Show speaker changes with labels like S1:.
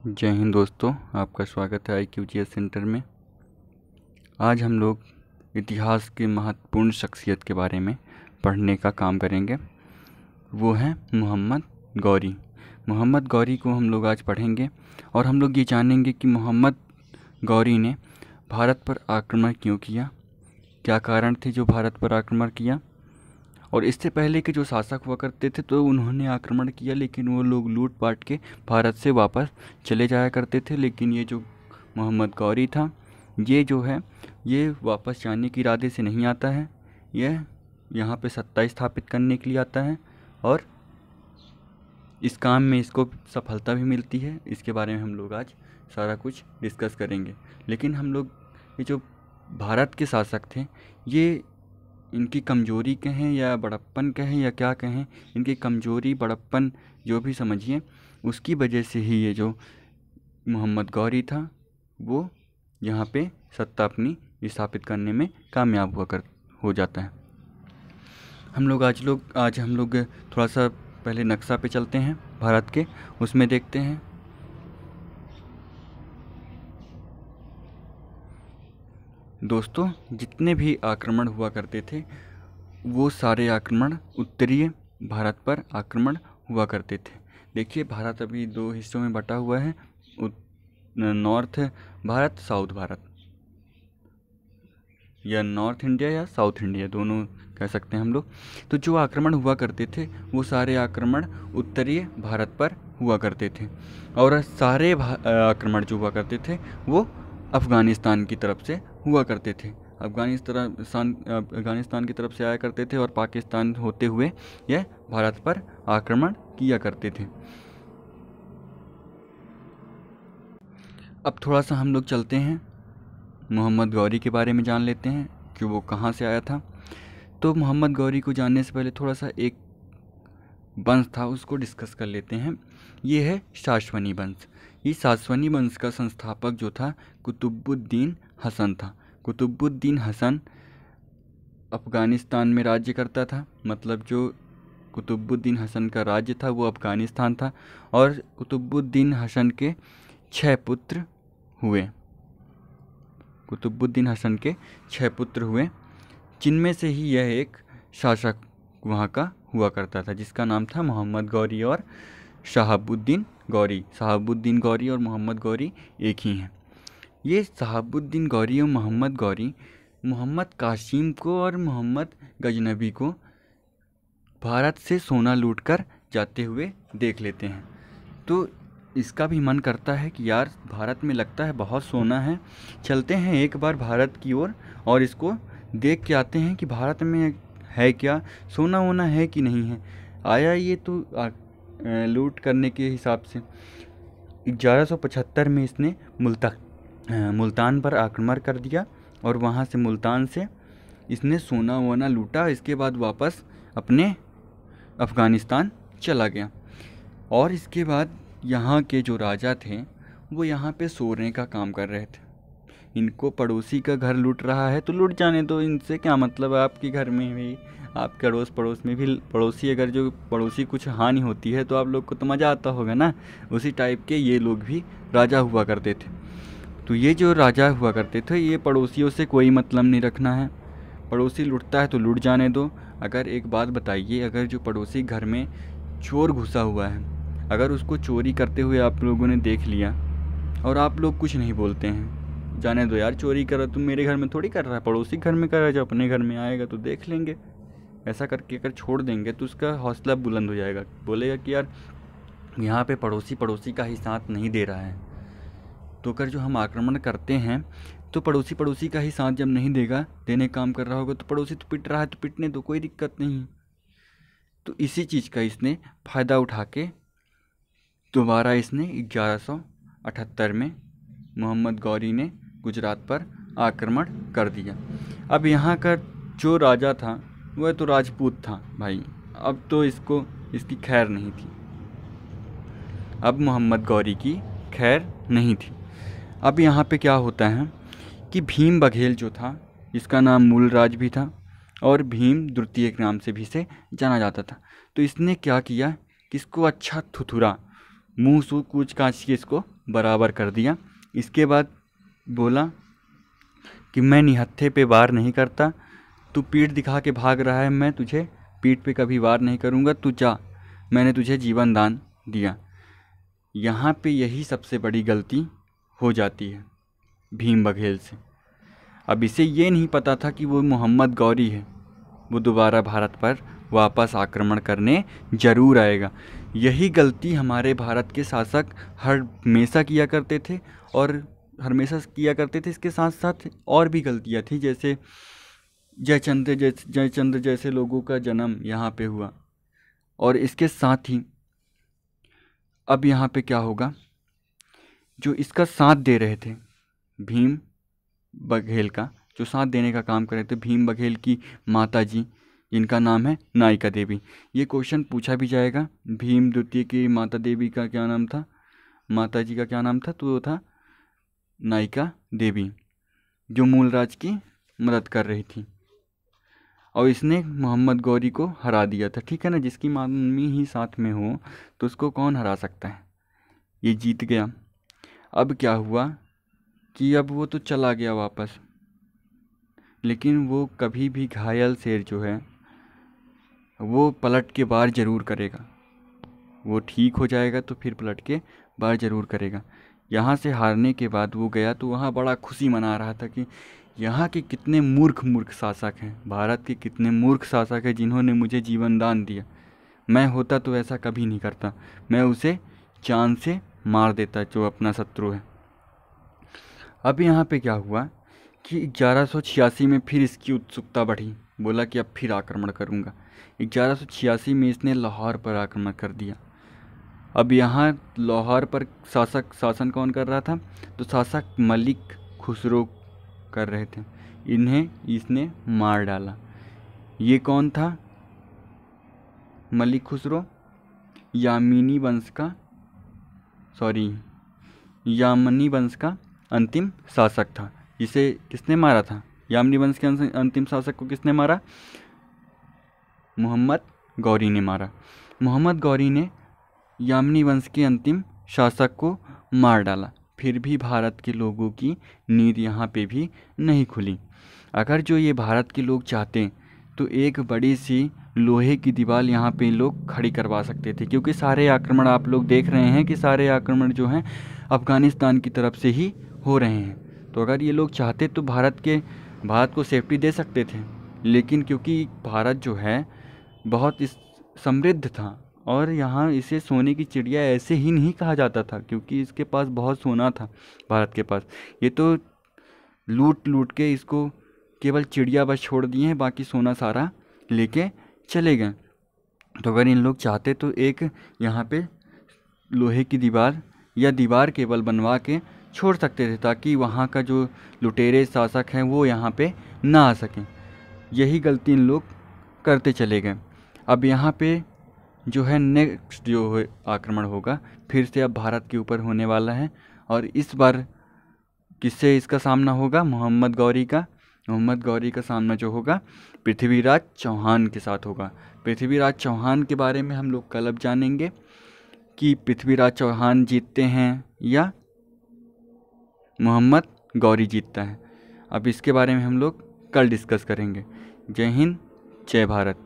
S1: जय हिंद दोस्तों, आपका स्वागत है IQGS सेंटर में। आज हम लोग इतिहास के महत्वपूर्ण शख्सियत के बारे में पढ़ने का काम करेंगे। वो हैं मोहम्मद गौरी। मोहम्मद गौरी को हम लोग आज पढ़ेंगे और हम लोग ये जानेंगे कि मोहम्मद गौरी ने भारत पर आक्रमण क्यों किया, क्या कारण थे जो भारत पर आक्रमण किया। और इससे पहले के जो शासक हुआ करते थे तो उन्होंने आक्रमण किया, लेकिन वो लोग लूट पाट के भारत से वापस चले जाया करते थे। लेकिन ये जो मोहम्मद गौरी था, ये जो है ये वापस जाने के इरादे से नहीं आता है। यह यहाँ पे सत्ता स्थापित करने के लिए आता है और इस काम में इसको सफलता भी मिलती है। इसके बारे में हम लोग आज सारा कुछ डिस्कस करेंगे। लेकिन हम लोग ये जो भारत के शासक थे, ये इनकी कमजोरी कहें या बड़प्पन कहें या क्या कहें, इनकी कमजोरी बड़प्पन जो भी समझिए, उसकी वजह से ही ये जो मोहम्मद गौरी था वो यहाँ पे सत्ता अपनी स्थापित करने में कामयाब हो जाता है। आज हम लोग थोड़ा सा पहले नक्शा पे चलते हैं भारत के, उसमें देखते हैं। दोस्तों, जितने भी आक्रमण हुआ करते थे वो सारे आक्रमण उत्तरीय भारत पर आक्रमण हुआ करते थे। देखिए, भारत अभी दो हिस्सों में बटा हुआ है, नॉर्थ भारत, साउथ भारत, या नॉर्थ इंडिया या साउथ इंडिया, दोनों कह सकते हैं हम लोग। तो जो आक्रमण हुआ करते थे वो सारे आक्रमण उत्तरीय भारत पर हुआ करते थे, और सारे आक्रमण जो हुआ करते थे वो अफ़गानिस्तान की तरफ से हुआ करते थे। अफ़गानिस्तान की तरफ से आया करते थे और पाकिस्तान होते हुए यह भारत पर आक्रमण किया करते थे। अब थोड़ा सा हम लोग चलते हैं, मोहम्मद गौरी के बारे में जान लेते हैं कि वो कहाँ से आया था। तो मोहम्मद गौरी को जानने से पहले थोड़ा सा एक वंश था उसको डिस्कस कर लेते हैं। ये है सासवानी वंश। ये सासवानी वंश का संस्थापक जो था कुतुबुद्दीन हसन था। कुतुबुद्दीन हसन अफ़गानिस्तान में राज्य करता था, मतलब जो कुतुबुद्दीन हसन का राज्य था वो अफ़गानिस्तान था। और कुतुबुद्दीन हसन के 6 पुत्र हुए। कुतुबुद्दीन हसन के 6 पुत्र हुए, जिनमें से ही यह एक शासक वहाँ का हुआ करता था जिसका नाम था मोहम्मद गौरी और शहाबुद्दीन गौरी। शहाबुद्दीन गौरी और मोहम्मद गौरी एक ही हैं। ये शहाबुद्दीन गौरी और मोहम्मद गौरी मोहम्मद कासिम को और मोहम्मद गजनबी को भारत से सोना लूटकर जाते हुए देख लेते हैं। तो इसका भी मन करता है कि यार भारत में लगता है बहुत सोना है, चलते हैं एक बार भारत की ओर और इसको देख के आते हैं कि भारत में है क्या, सोना वोना है कि नहीं है। आया ये तो लूट करने के हिसाब से 1175 में इसने मुल्तान पर आक्रमण कर दिया और वहाँ से मुल्तान से इसने सोना वोना लूटा। इसके बाद वापस अपने अफ़गानिस्तान चला गया। और इसके बाद यहाँ के जो राजा थे वो यहाँ पे सोने का काम कर रहे थे। इनको पड़ोसी का घर लूट रहा है तो लूट जाने दो, इनसे क्या मतलब है। आपके घर में भी, आपके अड़ोस पड़ोस में भी पड़ोसी, अगर जो पड़ोसी कुछ हानि होती है तो आप लोग को तो मज़ा आता होगा ना। उसी टाइप के ये लोग भी राजा हुआ करते थे। तो ये जो राजा हुआ करते थे, ये पड़ोसियों से कोई मतलब नहीं रखना है। पड़ोसी लूटता है तो लूट जाने दो। अगर एक बात बताइए, अगर जो पड़ोसी घर में चोर घुसा हुआ है, अगर उसको चोरी करते हुए आप लोगों ने देख लिया और आप लोग कुछ नहीं बोलते हैं, जाने दो यार, चोरी कर रहा, तुम मेरे घर में थोड़ी कर रहा है, पड़ोसी घर में कर रहा है, जब अपने घर में आएगा तो देख लेंगे। ऐसा करके अगर छोड़ देंगे तो उसका हौसला बुलंद हो जाएगा, बोलेगा कि यार यहाँ पे पड़ोसी का ही साथ नहीं दे रहा है। तो अगर जो हम आक्रमण करते हैं तो पड़ोसी का ही साथ जब नहीं देगा, देने काम कर रहा होगा, तो पड़ोसी तो पिट रहा है तो पिटने दो, कोई दिक्कत नहीं। तो इसी चीज़ का इसने फ़ायदा उठा के दोबारा इसने 1178 में मोहम्मद गौरी ने गुजरात पर आक्रमण कर दिया। अब यहाँ का जो राजा था वह तो राजपूत था भाई, अब तो इसकी खैर नहीं थी। अब मोहम्मद गौरी की खैर नहीं थी। अब यहाँ पे क्या होता है कि भीम बघेल जो था, इसका नाम मूलराज भी था और भीम द्वितीय के नाम से भी इसे जाना जाता था। तो इसने क्या किया कि इसको अच्छा थुथुरा, मुँह सू कूच काच के इसको बराबर कर दिया। इसके बाद बोला कि मैं निहत्थे पे वार नहीं करता, तू पीठ दिखा के भाग रहा है, मैं तुझे पीठ पे कभी वार नहीं करूँगा, तू जा, मैंने तुझे जीवन दान दिया। यहाँ पे यही सबसे बड़ी गलती हो जाती है भीम बघेल से। अब इसे ये नहीं पता था कि वो मोहम्मद गौरी है, वो दोबारा भारत पर वापस आक्रमण करने ज़रूर आएगा। यही गलती हमारे भारत के शासक हमेशा किया करते थे और हमेशा किया करते थे। इसके साथ साथ और भी गलतियाँ थी, जैसे जयचंद्र जैसे लोगों का जन्म यहाँ पे हुआ। और इसके साथ ही अब यहाँ पे क्या होगा, जो इसका साथ दे रहे थे भीम बघेल का, जो साथ देने का काम कर रहे थे, भीम बघेल की माता जी जिनका नाम है नायिका देवी। ये क्वेश्चन पूछा भी जाएगा, भीम द्वितीय की माता देवी का क्या नाम था, माता जी का क्या नाम था, तो वो था नायिका देवी, जो मूलराज की मदद कर रही थी। और इसने मोहम्मद गौरी को हरा दिया था। ठीक है ना, जिसकी मम्मी ही साथ में हो तो उसको कौन हरा सकता है। ये जीत गया। अब क्या हुआ कि अब वो तो चला गया वापस, लेकिन वो कभी भी घायल शेर जो है वो पलट के वार ज़रूर करेगा। वो ठीक हो जाएगा तो फिर पलट के वार ज़रूर करेगा। यहाँ से हारने के बाद वो गया तो वहाँ बड़ा खुशी मना रहा था कि यहाँ के कितने मूर्ख शासक हैं, भारत के कितने मूर्ख शासक हैं जिन्होंने मुझे जीवन दान दिया। मैं होता तो ऐसा कभी नहीं करता, मैं उसे जान से मार देता जो अपना शत्रु है। अब यहाँ पे क्या हुआ कि 1186 में फिर इसकी उत्सुकता बढ़ी, बोला कि अब फिर आक्रमण करूँगा। 1186 में इसने लाहौर पर आक्रमण कर दिया। अब यहाँ लाहौर पर शासन कौन कर रहा था, तो शासक मलिक खुसरो कर रहे थे। इन्हें इसने मार डाला। ये कौन था मलिक खुसरो? यामिनी वंश का अंतिम शासक था, जिसे किसने मारा था? यामिनी वंश के अंतिम शासक को किसने मारा? मोहम्मद गौरी ने मारा। मोहम्मद गौरी ने यामिनी वंश के अंतिम शासक को मार डाला। फिर भी भारत के लोगों की नींद यहाँ पे भी नहीं खुली। अगर जो ये भारत के लोग चाहते तो एक बड़ी सी लोहे की दीवार यहाँ पे लोग खड़ी करवा सकते थे, क्योंकि सारे आक्रमण आप लोग देख रहे हैं कि सारे आक्रमण जो हैं अफ़गानिस्तान की तरफ से ही हो रहे हैं। तो अगर ये लोग चाहते तो भारत को सेफ्टी दे सकते थे, लेकिन क्योंकि भारत जो है बहुत समृद्ध था और यहाँ इसे सोने की चिड़िया ऐसे ही नहीं कहा जाता था, क्योंकि इसके पास बहुत सोना था भारत के पास। ये तो लूट के इसको केवल चिड़िया बस छोड़ दिए हैं, बाकी सोना सारा लेके चले गए। तो अगर इन लोग चाहते तो एक यहाँ पे लोहे की दीवार या दीवार केवल बनवा के छोड़ सकते थे, ताकि वहाँ का जो लुटेरे शासक हैं वो यहाँ पे ना आ सकें। यही गलती इन लोग करते चले गए। अब यहाँ पे जो है नेक्स्ट जो आक्रमण होगा फिर से अब भारत के ऊपर होने वाला है, और इस बार किससे इसका सामना होगा? मोहम्मद गौरी का। मोहम्मद गौरी का सामना जो होगा पृथ्वीराज चौहान के साथ होगा। पृथ्वीराज चौहान के बारे में हम लोग कल अब जानेंगे कि पृथ्वीराज चौहान जीतते हैं या मोहम्मद गौरी जीतता है। अब इसके बारे में हम लोग कल डिस्कस करेंगे। जय हिंद, जय भारत।